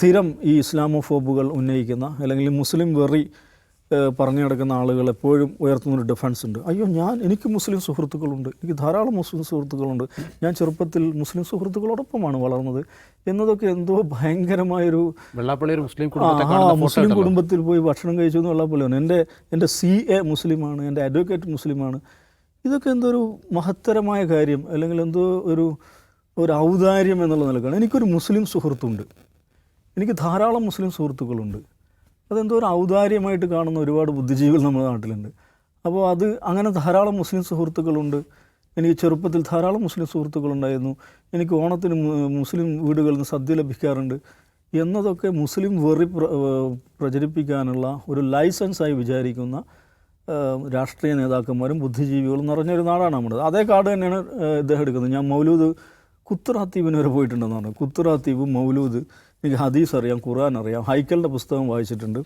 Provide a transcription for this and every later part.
സ്ഥിരം ഈ ഇസ്ലാമോഫോബുകൾ ഉന്നയിക്കുന്ന അല്ലെങ്കിൽ മുസ്ലിം വെറി പറഞ്ഞു നടക്കുന്ന ആളുകൾ എപ്പോഴും ഉയർത്തുന്നൊരു ഡിഫൻസ് ഉണ്ട്. അയ്യോ എനിക്ക് മുസ്ലിം സുഹൃത്തുക്കളുണ്ട്, എനിക്ക് ധാരാളം മുസ്ലിം സുഹൃത്തുക്കളുണ്ട്, ഞാൻ ചെറുപ്പത്തിൽ മുസ്ലിം സുഹൃത്തുക്കളോടൊപ്പമാണ് വളർന്നത് എന്നതൊക്കെ എന്തോ ഭയങ്കരമായൊരു മുസ്ലിം കുടുംബത്തിൽ പോയി ഭക്ഷണം കഴിച്ചു എന്ന് വെള്ളാപ്പള്ളിയാണ്. എൻ്റെ CA മുസ്ലിമാണ്, എൻ്റെ അഡ്വക്കേറ്റ് മുസ്ലിമാണ്. ഇതൊക്കെ എന്തോ ഒരു മഹത്തരമായ കാര്യം അല്ലെങ്കിൽ എന്തോ ഒരു ഔദാര്യം എന്നുള്ള നിലക്കാണ്. എനിക്കൊരു മുസ്ലിം സുഹൃത്തുണ്ട്, എനിക്ക് ധാരാളം മുസ്ലിം സുഹൃത്തുക്കളുണ്ട്. അതെന്തോ ഒരു ഔദാര്യമായിട്ട് കാണുന്ന ഒരുപാട് ബുദ്ധിജീവികൾ നമ്മുടെ നാട്ടിലുണ്ട്. അപ്പോൾ അങ്ങനെ ധാരാളം മുസ്ലിം സുഹൃത്തുക്കളുണ്ട്. എനിക്ക് ചെറുപ്പത്തിൽ ധാരാളം മുസ്ലിം സുഹൃത്തുക്കളുണ്ടായിരുന്നു. എനിക്ക് ഓണത്തിന് മുസ്ലിം വീടുകളിൽ നിന്ന് സദ്യ ലഭിക്കാറുണ്ട് എന്നതൊക്കെ മുസ്ലിം വെറി പ്രചരിപ്പിക്കാനുള്ള ഒരു ലൈസൻസായി വിചാരിക്കുന്ന രാഷ്ട്രീയ നേതാക്കന്മാരും ബുദ്ധിജീവികളും നിറഞ്ഞൊരു നാടാണ് നമ്മുടെ. അതേ കാർഡ് തന്നെയാണ് ഇദ്ദേഹം എടുക്കുന്നത്. ഞാൻ മൗലൂദ് കുത്തുറാത്തീബിന് വരെ പോയിട്ടുണ്ടെന്ന് പറഞ്ഞു. കുത്തുറാത്തീബ്, മൗലൂദ്, എനിക്ക് ഹദീസ് അറിയാം, ഖുർആൻ അറിയാം, ഹൈക്കലിൻ്റെ പുസ്തകം വായിച്ചിട്ടുണ്ട്.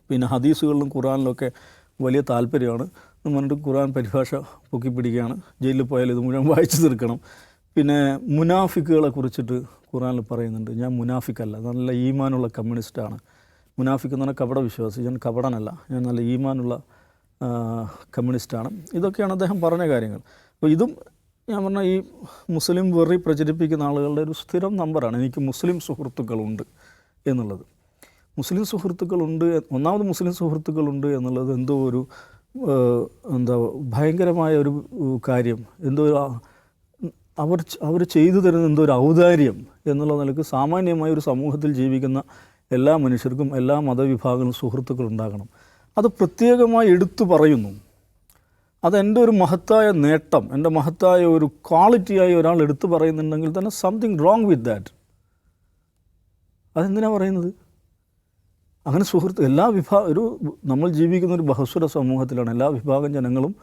പിന്നെ ഹദീസുകളിലും ഖുർആനിലൊക്കെ വലിയ താല്പര്യമാണ് എന്ന് പറഞ്ഞിട്ട് ഖുർആൻ പരിഭാഷ പൊക്കിപ്പിടിക്കുകയാണ്. ജയിലിൽ പോയാൽ ഇത് മുഴുവൻ വായിച്ചു തീർക്കണം. പിന്നെ മുനാഫിക്കുകളെ കുറിച്ചിട്ട് ഖുർആനിൽ പറയുന്നുണ്ട്. ഞാൻ മുനാഫിക്കല്ല, നല്ല ഈമാനുള്ള കമ്മ്യൂണിസ്റ്റാണ്. മുനാഫിക്ക് എന്ന് പറഞ്ഞാൽ കപട വിശ്വാസി, ഞാൻ കപടനല്ല, ഞാൻ നല്ല ഈമാനുള്ള കമ്മ്യൂണിസ്റ്റാണ്. ഇതൊക്കെയാണ് അദ്ദേഹം പറഞ്ഞ കാര്യങ്ങൾ. അപ്പോൾ ഇതും ഞാൻ പറഞ്ഞാൽ ഈ മുസ്ലിം വെറി പ്രചരിപ്പിക്കുന്ന ആളുകളുടെ ഒരു സ്ഥിരം നമ്പറാണ്. എനിക്ക് മുസ്ലിം സുഹൃത്തുക്കളുണ്ട് എന്നുള്ളത്. മുസ്ലിം സുഹൃത്തുക്കളുണ്ട്, ഒന്നാമത് മുസ്ലിം സുഹൃത്തുക്കളുണ്ട് എന്നുള്ളത് എന്തോ ഒരു ഭയങ്കരമായ ഒരു കാര്യം, എന്തോ അവർ ചെയ്തു തരുന്ന എന്തോ ഒരു ഔദാര്യം എന്നുള്ള നിലക്ക് സാമാന്യമായ ഒരു സമൂഹത്തിൽ ജീവിക്കുന്ന എല്ലാ മനുഷ്യർക്കും എല്ലാ മതവിഭാഗങ്ങളും സുഹൃത്തുക്കൾ ഉണ്ടാകണം. അത് പ്രത്യേകമായി എടുത്തു പറയുന്നു. അതെൻ്റെ ഒരു മഹത്തായ നേട്ടം, എൻ്റെ മഹത്തായ ഒരു ക്വാളിറ്റിയായി ഒരാൾ എടുത്തു പറയുന്നുണ്ടെങ്കിൽ തന്നെ സംതിങ് റോങ് വിത്ത് ദാറ്റ്. അതെന്തിനാണ് പറയുന്നത്? അങ്ങനെ എല്ലാ നമ്മൾ ജീവിക്കുന്ന ഒരു ബഹുസ്വര സമൂഹത്തിലാണ്. എല്ലാ വിഭാഗം ജനങ്ങളും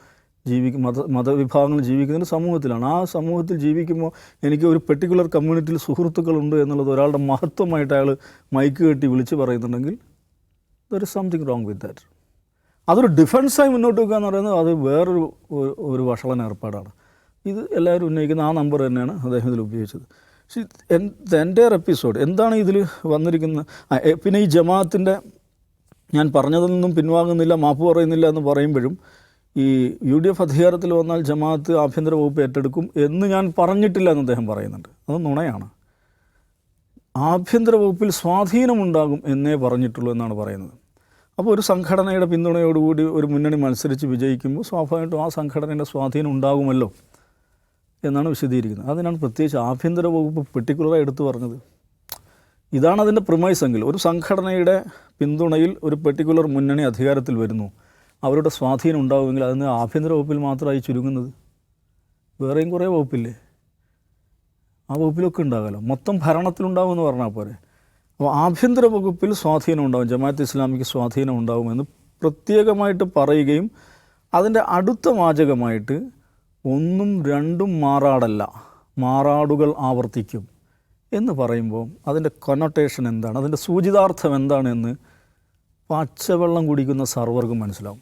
മതവിഭാഗങ്ങൾ ജീവിക്കുന്ന ഒരു സമൂഹത്തിലാണ്. ആ സമൂഹത്തിൽ ജീവിക്കുമ്പോൾ എനിക്ക് ഒരു പെർട്ടിക്കുലർ കമ്മ്യൂണിറ്റിയിൽ സുഹൃത്തുക്കളുണ്ട് എന്നുള്ളത് ഒരാളുടെ മഹത്വമായിട്ട് അയാൾ മൈക്ക് കെട്ടി വിളിച്ച് പറയുന്നുണ്ടെങ്കിൽ there is something wrong with that. അതൊരു ഡിഫൻസായി മുന്നോട്ട് വെക്കുക എന്ന് പറയുന്നത് അത് വേറൊരു വഷളൻ ഏർപ്പാടാണ്. ഇത് എല്ലാവരും ഉന്നയിക്കുന്ന ആ നമ്പർ തന്നെയാണ് അദ്ദേഹം ഇതിൽ ഉപയോഗിച്ചത്. പക്ഷേ എൻ്റെ എപ്പിസോഡ് എന്താണ് ഇതിൽ വന്നിരിക്കുന്നത്? പിന്നെ ഈ ജമാഅത്തിൻ്റെ ഞാൻ പറഞ്ഞതിൽ നിന്നും പിൻവാങ്ങുന്നില്ല, മാപ്പ് പറയുന്നില്ല എന്ന് പറയുമ്പോഴും ഈ UDF അധികാരത്തിൽ വന്നാൽ ജമാഅത്ത് ആഭ്യന്തര വകുപ്പ് ഏറ്റെടുക്കും എന്ന് ഞാൻ പറഞ്ഞിട്ടില്ല എന്ന് അദ്ദേഹം പറയുന്നുണ്ട്. അത് നുണയാണ്. ആഭ്യന്തര വകുപ്പിൽ സ്വാധീനമുണ്ടാകും എന്നേ പറഞ്ഞിട്ടുള്ളൂ എന്നാണ് പറയുന്നത്. അപ്പോൾ ഒരു സംഘടനയുടെ പിന്തുണയോടുകൂടി ഒരു മുന്നണി മത്സരിച്ച് വിജയിക്കുമ്പോൾ സ്വാഭാവികമായിട്ടും ആ സംഘടനയുടെ സ്വാധീനം ഉണ്ടാകുമല്ലോ എന്നാണ് വിശദീകരിക്കുന്നത്. അതിനാണ് പ്രത്യേകിച്ച് ആഭ്യന്തര വകുപ്പ് പെർട്ടിക്കുലറായി എടുത്തു പറഞ്ഞത്. ഇതാണ് അതിൻ്റെ പ്രിമൈസ് എങ്കിൽ ഒരു സംഘടനയുടെ പിന്തുണയിൽ ഒരു പെർട്ടിക്കുലർ മുന്നണി അധികാരത്തിൽ വരുന്നു, അവരുടെ സ്വാധീനം ഉണ്ടാകുമെങ്കിൽ അതിന് ആഭ്യന്തര വകുപ്പിൽ മാത്രമായി ചുരുങ്ങുന്നത്. വേറെയും കുറേ വകുപ്പില്ലേ, ആ വകുപ്പിലൊക്കെ ഉണ്ടാകാമല്ലോ. മൊത്തം ഭരണത്തിലുണ്ടാകുമെന്ന് പറഞ്ഞാൽ പോരെ. അപ്പോൾ ആഭ്യന്തര വകുപ്പിൽ സ്വാധീനം ഉണ്ടാകും, ജമാഅത്ത് ഇസ്ലാമിക്ക് സ്വാധീനം ഉണ്ടാകുമെന്ന് പ്രത്യേകമായിട്ട് പറയുകയും അതിൻ്റെ അടുത്ത വാചകമായിട്ട് 1ഉം 2ഉം മാറാടല്ല, മാറാടുകൾ ആവർത്തിക്കും എന്ന് പറയുമ്പോൾ അതിൻ്റെ കൊനോട്ടേഷൻ എന്താണ്, അതിൻ്റെ സൂചിതാർത്ഥം എന്താണ് എന്ന് പച്ചവെള്ളം കുടിക്കുന്ന സർവർക്കും മനസ്സിലാവും.